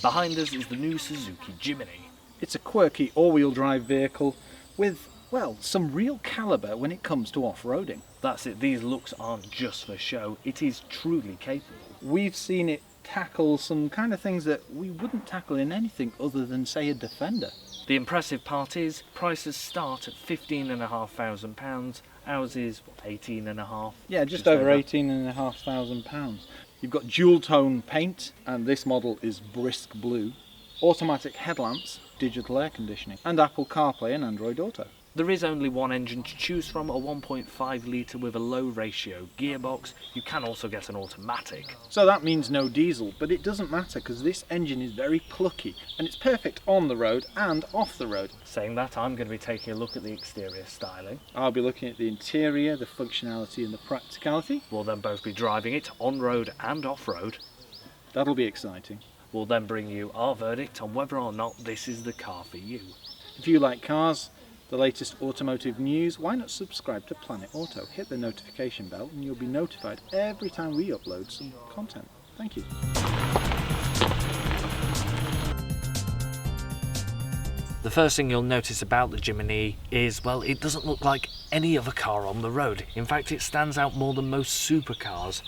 Behind us is the new Suzuki Jimny. It's a quirky all-wheel drive vehicle with, well, some real calibre when it comes to off-roading. That's it, these looks aren't just for show, it is truly capable. We've seen it tackle some kind of things that we wouldn't tackle in anything other than, say, a Defender. The impressive part is, prices start at £15,500, ours is, what, 18.5? Yeah, just over £18,500. You've got dual tone paint, and this model is brisk blue. Automatic headlamps, digital air conditioning, and Apple CarPlay and Android Auto. There is only one engine to choose from, a 1.5 litre with a low ratio gearbox. You can also get an automatic. So that means no diesel, but it doesn't matter because this engine is very plucky and it's perfect on the road and off the road. Saying that, I'm going to be taking a look at the exterior styling. I'll be looking at the interior, the functionality and the practicality. We'll then both be driving it on-road and off-road. That'll be exciting. We'll then bring you our verdict on whether or not this is the car for you. If you like cars, the latest automotive news, why not subscribe to Planet Auto? Hit the notification bell and you'll be notified every time we upload some content. Thank you. The first thing you'll notice about the Jimny is, well, it doesn't look like any other car on the road. In fact, it stands out more than most supercars.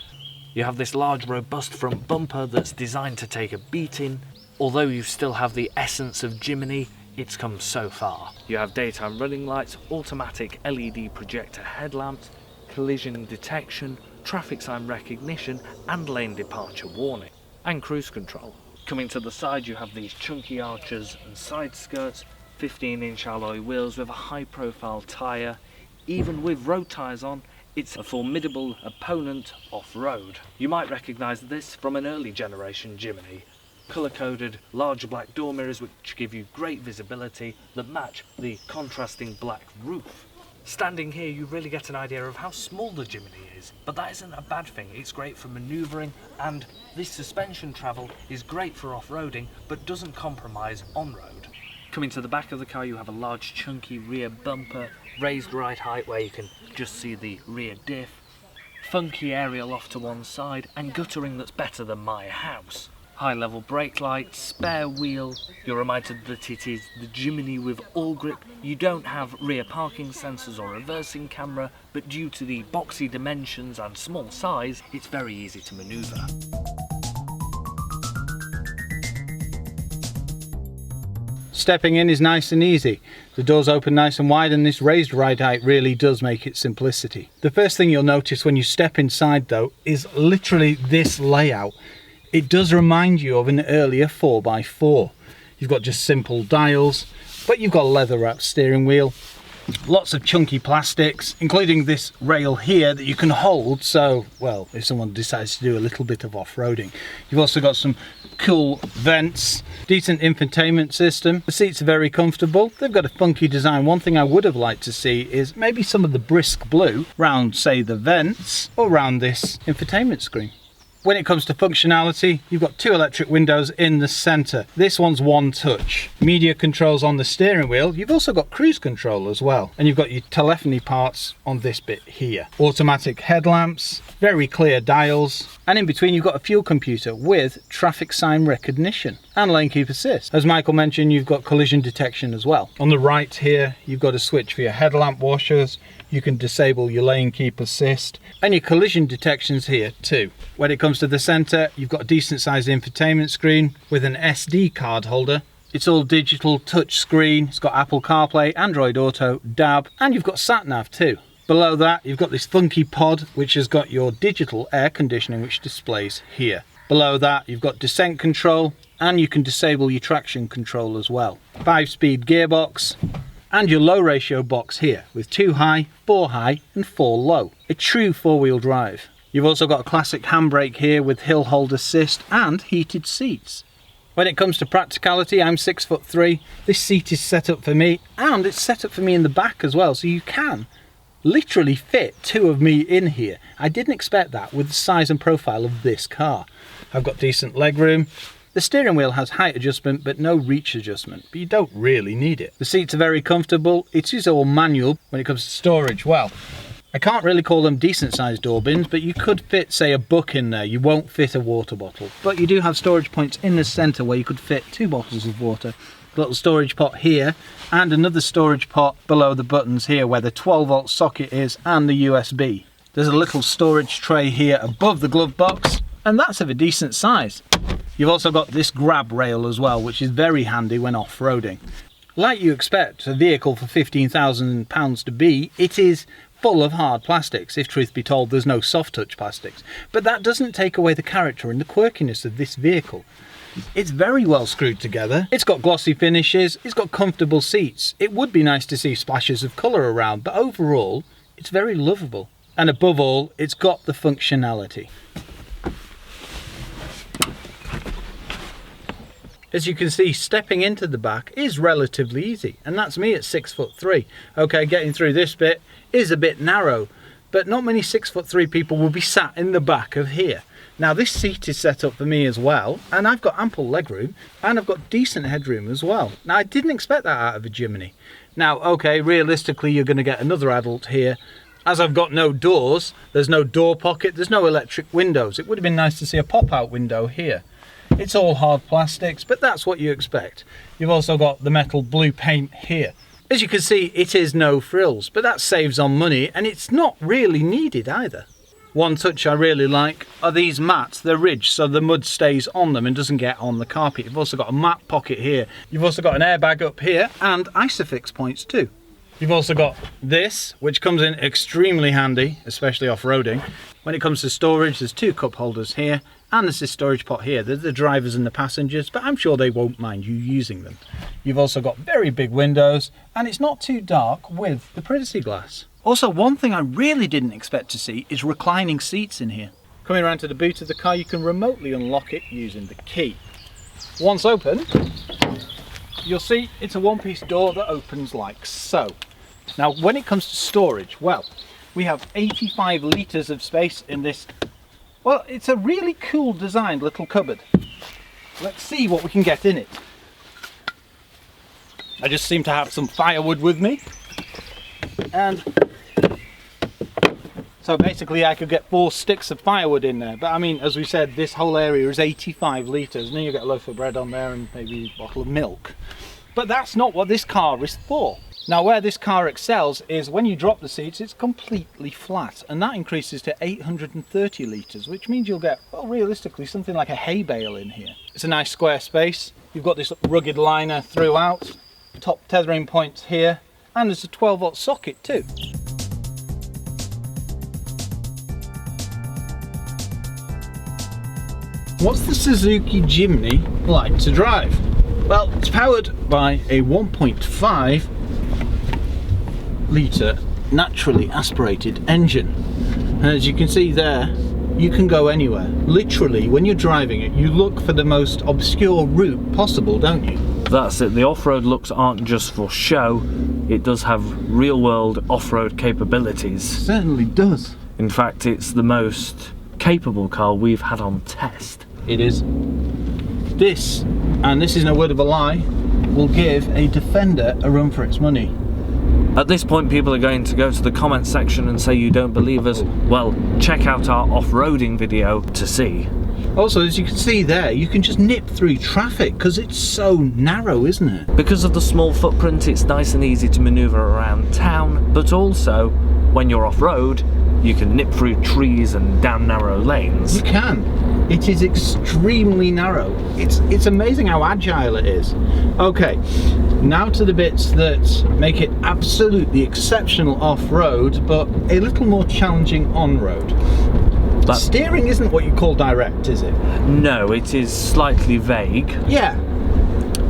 You have this large, robust front bumper that's designed to take a beating. Although you still have the essence of Jimny, it's come so far. You have daytime running lights, automatic LED projector headlamps, collision detection, traffic sign recognition and lane departure warning, and cruise control. Coming to the side, you have these chunky arches and side skirts, 15-inch alloy wheels with a high-profile tyre. Even with road tyres on, it's a formidable opponent off-road. You might recognise this from an early generation Jimny. Colour-coded large black door mirrors which give you great visibility that match the contrasting black roof. Standing here you really get an idea of how small the Jimny is, but that isn't a bad thing. It's great for manoeuvring, and this suspension travel is great for off-roading but doesn't compromise on-road. Coming to the back of the car, you have a large chunky rear bumper, raised ride height where you can just see the rear diff, funky aerial off to one side, and guttering that's better than my house. High level brake lights, spare wheel. You're reminded that it is the Jimny with all grip. You don't have rear parking sensors or reversing camera, but due to the boxy dimensions and small size, it's very easy to manoeuvre. Stepping in is nice and easy. The doors open nice and wide and this raised ride height really does make it simplicity. The first thing you'll notice when you step inside though is literally this layout. It does remind you of an earlier 4x4. You've got just simple dials, but you've got a leather wrapped steering wheel, lots of chunky plastics, including this rail here that you can hold, so, well, if someone decides to do a little bit of off-roading. You've also got some cool vents, decent infotainment system. The seats are very comfortable. They've got a funky design. One thing I would have liked to see is maybe some of the brisk blue round, say, the vents or round this infotainment screen. When it comes to functionality, you've got two electric windows in the centre. This one's one touch. Media controls on the steering wheel. You've also got cruise control as well. And you've got your telephony parts on this bit here. Automatic headlamps, very clear dials. And in between you've got a fuel computer with traffic sign recognition and lane keep assist. As Michael mentioned, you've got collision detection as well. On the right here, you've got a switch for your headlamp washers. You can disable your lane keep assist and your collision detections here too. When it comes to the centre, you've got a decent sized infotainment screen with an SD card holder. It's all digital touch screen. It's got Apple CarPlay, Android Auto, DAB, and you've got sat-nav too. Below that, you've got this funky pod which has got your digital air conditioning which displays here. Below that, you've got descent control and you can disable your traction control as well. 5-speed gearbox. And your low ratio box here with 2 high, 4 high and 4 low. A true 4-wheel drive. You've also got a classic handbrake here with hill hold assist and heated seats. When it comes to practicality, I'm 6'3". This seat is set up for me and it's set up for me in the back as well, so you can literally fit 2 of me in here. I didn't expect that with the size and profile of this car. I've got decent legroom. The steering wheel has height adjustment but no reach adjustment, but you don't really need it. The seats are very comfortable. It is all manual. When it comes to storage, well, I can't really call them decent sized door bins, but you could fit, say, a book in there. You won't fit a water bottle. But you do have storage points in the centre where you could fit 2 bottles of water. A little storage pot here, and another storage pot below the buttons here where the 12-volt socket is and the USB. There's a little storage tray here above the glove box, and that's of a decent size. You've also got this grab rail as well, which is very handy when off-roading. Like you expect a vehicle for £15,000 to be, it is full of hard plastics. If truth be told, there's no soft touch plastics. But that doesn't take away the character and the quirkiness of this vehicle. It's very well screwed together. It's got glossy finishes, it's got comfortable seats. It would be nice to see splashes of colour around, but overall, it's very lovable. And above all, it's got the functionality. As you can see, stepping into the back is relatively easy, and that's me at 6'3". Okay, getting through this bit is a bit narrow, but not many 6'3" people will be sat in the back of here. Now this seat is set up for me as well, and I've got ample legroom, and I've got decent headroom as well. Now I didn't expect that out of a Jimny. Now, okay, realistically you're going to get another adult here. As I've got no doors, there's no door pocket, there's no electric windows. It would have been nice to see a pop-out window here. It's all hard plastics, but that's what you expect. You've also got the metal blue paint here. As you can see, it is no frills, but that saves on money, and it's not really needed either. One touch I really like are these mats. They're ridged so the mud stays on them and doesn't get on the carpet. You've also got a mat pocket here. You've also got an airbag up here and isofix points too. You've also got this, which comes in extremely handy, especially off-roading. When it comes to storage, there's 2 cup holders here, and there's this storage pot here. There's the drivers and the passengers, but I'm sure they won't mind you using them. You've also got very big windows, and it's not too dark with the privacy glass. Also, one thing I really didn't expect to see is reclining seats in here. Coming around to the boot of the car, you can remotely unlock it using the key. Once open, you'll see it's a one-piece door that opens like so. Now, when it comes to storage, well, we have 85 litres of space in this. Well, it's a really cool designed little cupboard. Let's see what we can get in it. I just seem to have some firewood with me. And so basically I could get 4 sticks of firewood in there. But I mean, as we said, this whole area is 85 litres. And then you get a loaf of bread on there and maybe a bottle of milk. But that's not what this car is for. Now, where this car excels is when you drop the seats, it's completely flat, and that increases to 830 litres, which means you'll get, well, realistically, something like a hay bale in here. It's a nice square space. You've got this rugged liner throughout, top tethering points here, and there's a 12-volt socket too. What's the Suzuki Jimny like to drive? Well, it's powered by a 1.5 litre naturally aspirated engine, and as you can see there, you can go anywhere. Literally, when you're driving it, you look for the most obscure route possible, don't you? That's it. The off-road looks aren't just for show. It does have real-world off-road capabilities. Certainly does. In fact, it's the most capable car we've had on test. It is. This, and this is no word of a lie, will give a Defender a run for its money. At this point, people are going to go to the comment section and say you don't believe us. Well, check out our off-roading video to see. Also, as you can see there, you can just nip through traffic because it's so narrow, isn't it? Because of the small footprint, it's nice and easy to manoeuvre around town, but also, when you're off-road, you can nip through trees and down narrow lanes. You can. It is extremely narrow. It's amazing how agile it is. Okay, now to the bits that make it absolutely exceptional off-road, but a little more challenging on-road. Steering isn't what you call direct, is it? No, it is slightly vague. Yeah,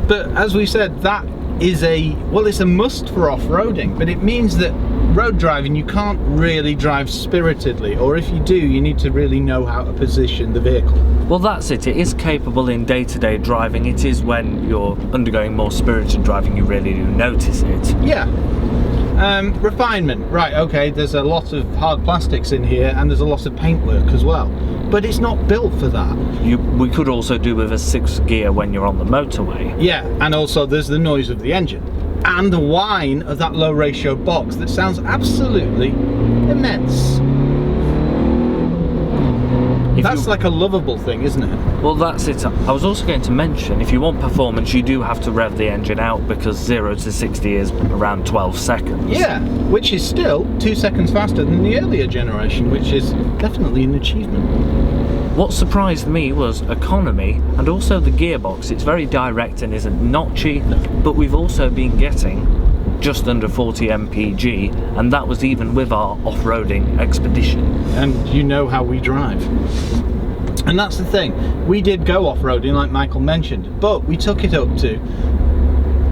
but as we said, that is it's a must for off-roading, but it means that road driving, you can't really drive spiritedly, or if you do, you need to really know how to position the vehicle. Well, that's it. It is capable in day-to-day driving. It is when you're undergoing more spirited driving you really do notice it. Yeah. Refinement. Right, okay, there's a lot of hard plastics in here and there's a lot of paintwork as well, but it's not built for that. We could also do with a 6th gear when you're on the motorway. Yeah, and also there's the noise of the engine. and the whine of that low ratio box that sounds absolutely immense. That's like a lovable thing, isn't it? Well, that's it. I was also going to mention, if you want performance, you do have to rev the engine out, because 0 to 60 is around 12 seconds. Yeah, which is still 2 seconds faster than the earlier generation, which is definitely an achievement. What surprised me was economy and also the gearbox. It's very direct and isn't notchy, but we've also been getting just under 40 mpg, and that was even with our off-roading expedition. And you know how we drive. And that's the thing, we did go off-roading like Michael mentioned, but we took it up to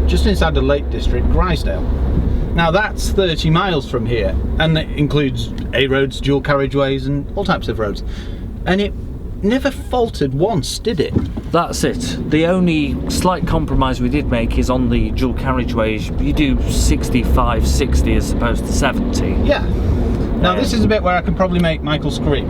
just inside the Lake District, Grisdale. Now that's 30 miles from here, and it includes A roads, dual carriageways and all types of roads. And it never faltered once, did it? That's it. The only slight compromise we did make is on the dual carriageways. You do 65, 60 as opposed to 70. Yeah. Now this is a bit where I can probably make Michael scream.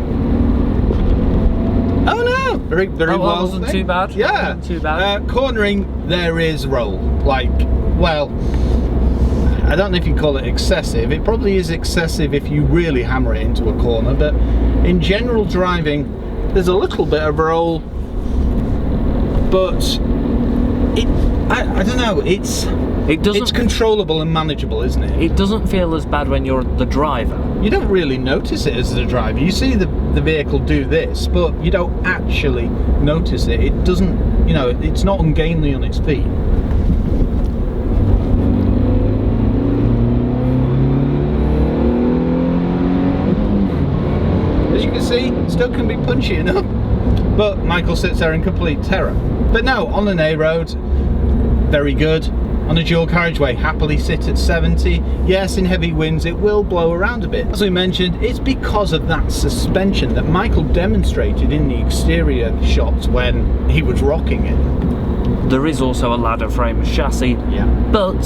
Oh no! Very well. Wasn't too bad. Yeah. Wasn't too bad. Cornering, there is roll. Like, well, I don't know if you call it excessive. It probably is excessive if you really hammer it into a corner, but in general driving, there's a little bit of roll, but I don't know, it's controllable and manageable, isn't it? It doesn't feel as bad when you're the driver. You don't really notice it as the driver. You see the vehicle do this, but you don't actually notice it. It doesn't, you know, it's not ungainly on its feet. See, still can be punchy enough, but Michael sits there in complete terror. But no, on an A road, very good. On a dual carriageway, happily sit at 70. Yes, in heavy winds it will blow around a bit. As we mentioned, it's because of that suspension that Michael demonstrated in the exterior shots when he was rocking it. There is also a ladder frame chassis, yeah, but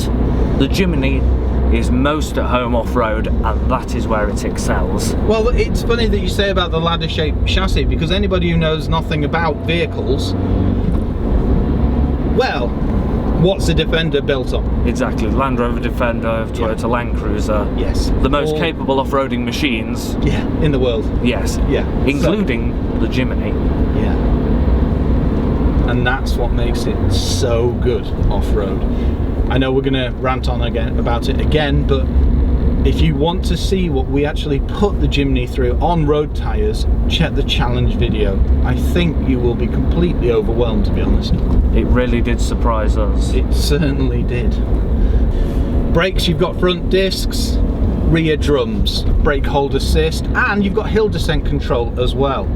the Jimny is most at home off-road, and that is where it excels. Well, it's funny that you say about the ladder-shaped chassis, because anybody who knows nothing about vehicles, well, what's a Defender built on? Exactly, Land Rover Defender, Toyota Land Cruiser. Yes. The most capable off-roading machines. Yeah, in the world. Yes. Yeah. Including the Jimny. Yeah. And that's what makes it so good off-road. I know we're going to rant on again about it again, but if you want to see what we actually put the Jimny through on road tyres, check the challenge video. I think you will be completely overwhelmed, to be honest. It really did surprise us. It certainly did. Brakes, you've got front discs, rear drums, brake hold assist, and you've got hill descent control as well.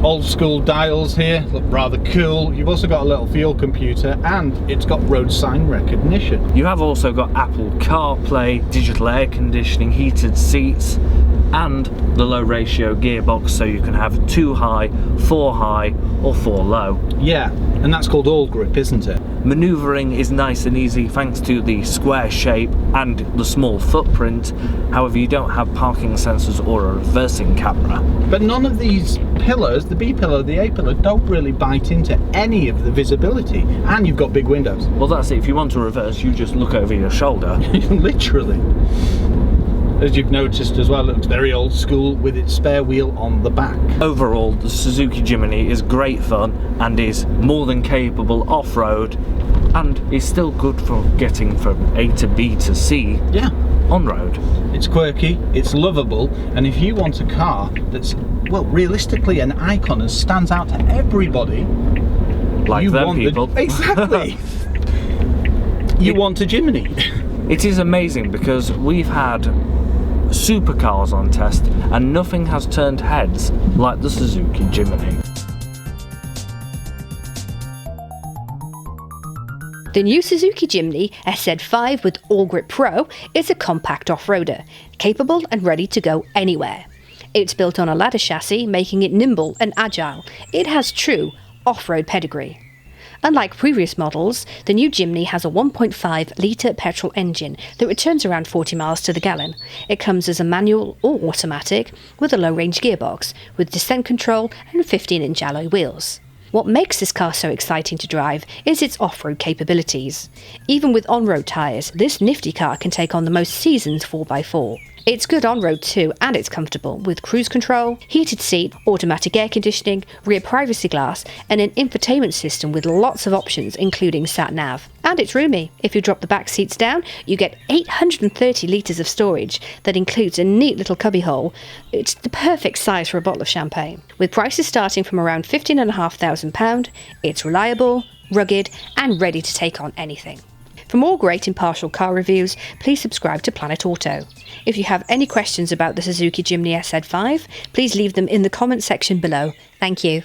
Old school dials here, look rather cool. You've also got a little fuel computer, and it's got road sign recognition. You have also got Apple CarPlay, digital air conditioning, heated seats, and the low ratio gearbox, so you can have 2 high, 4 high, or 4 low. Yeah, and that's called all grip, isn't it? Manoeuvring is nice and easy thanks to the square shape and the small footprint. However, you don't have parking sensors or a reversing camera. But none of these pillars, the B pillar, the A pillar, don't really bite into any of the visibility, and you've got big windows. Well, that's it. If you want to reverse, you just look over your shoulder. Literally. As you've noticed as well, it looks very old school with its spare wheel on the back. Overall, the Suzuki Jimny is great fun and is more than capable off-road, and is still good for getting from A to B to C. Yeah. On road. It's quirky, it's lovable, and if you want a car that's, well, realistically an icon and stands out to everybody, like them people. Exactly. You want a Jimny. It is amazing because we've had supercars on test and nothing has turned heads like the Suzuki Jimny. The new Suzuki Jimny SZ5 with All Grip Pro is a compact off-roader, capable and ready to go anywhere. It's built on a ladder chassis, making it nimble and agile. It has true off-road pedigree. Unlike previous models, the new Jimny has a 1.5 litre petrol engine that returns around 40 miles to the gallon. It comes as a manual or automatic with a low-range gearbox, with descent control and 15-inch alloy wheels. What makes this car so exciting to drive is its off-road capabilities. Even with on-road tyres, this nifty car can take on the most seasoned 4x4. It's good on-road too, and it's comfortable, with cruise control, heated seat, automatic air conditioning, rear privacy glass, and an infotainment system with lots of options, including sat-nav. And it's roomy. If you drop the back seats down, you get 830 litres of storage that includes a neat little cubbyhole. It's the perfect size for a bottle of champagne. With prices starting from around £15,500, it's reliable, rugged, and ready to take on anything. For more great impartial car reviews, please subscribe to Planet Auto. If you have any questions about the Suzuki Jimny SZ5, please leave them in the comment section below. Thank you.